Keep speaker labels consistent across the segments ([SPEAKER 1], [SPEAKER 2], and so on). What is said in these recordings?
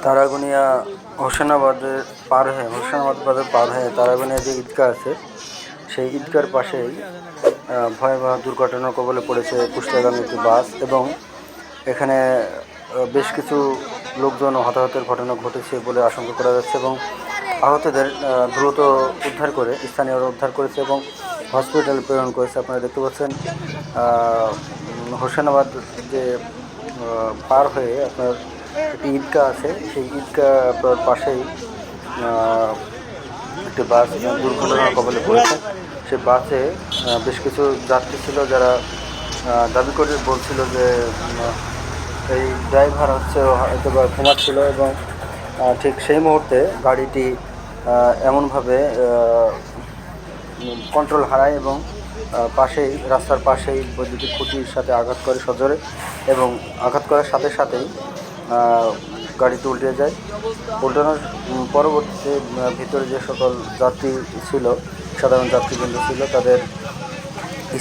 [SPEAKER 1] তারাগোনিয়া হোসেনাবাদের হোসেনাবাদ পার হয়ে তারাগোনিয়া যে ঈদগাহ আছে সেই ঈদগাহর পাশেই ভয়াবহ দুর্ঘটনার কবলে পড়েছে কুষ্টিয়াগামী একটি বাস এবং এখানে বেশ কিছু লোকজন হতাহতের ঘটনা ঘটেছে বলে আশঙ্কা করা যাচ্ছে এবং আহতদের দ্রুত উদ্ধার করে স্থানীয়রা উদ্ধার করেছে এবং হসপিটালে প্রেরণ করেছে। আপনারা দেখতে পাচ্ছেন হোসেনাবাদ যে পার হয়ে আপনার একটি ঈদগাহ আছে, সেই ঈদগাহ পাশেই একটি বাস দুর্ঘটনার কবলে পড়েছে। সে বাসে বেশ কিছু যাত্রী ছিল যারা দাবি করে বলছিল যে এই ড্রাইভার হয়তো বা ঘুমাচ্ছিল এবং ঠিক সেই মুহূর্তে গাড়িটি এমনভাবে কন্ট্রোল হারায় এবং রাস্তার পাশেই বৈদ্যুতিক খুঁটির সাথে আঘাত করে সজোরে এবং আঘাত করার সাথে সাথেই গাড়িটি উল্টে যায়। উল্টানোর পরবর্তীতে ভিতরে যে সকল যাত্রী ছিল, সাধারণ যাত্রীবৃন্দ ছিল, তাদের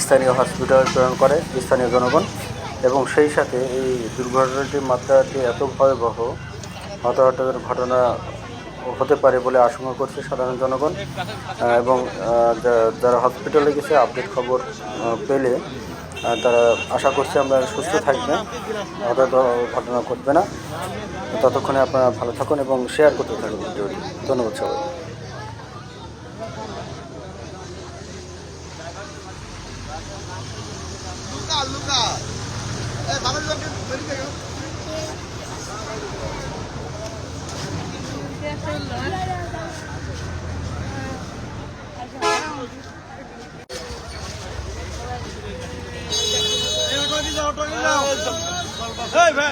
[SPEAKER 1] স্থানীয় হসপিটালে প্রেরণ করে স্থানীয় জনগণ এবং সেই সাথে এই দুর্ঘটনাটির মাত্রাটি এত ভয়াবহ, হতাহতের ঘটনা হতে পারে বলে আশঙ্কা করছে সাধারণ জনগণ এবং যারা হসপিটালে গেছে আপডেট খবর পেলে তারা আশা করছে আমরা সুস্থ থাকবে, হঠাৎ ঘটনা ঘটবে না। ততক্ষণে আপনারা ভালো থাকুন এবং শেয়ার করতে থাকুন ভিডিওটি। ধন্যবাদ সবাই।
[SPEAKER 2] ভাই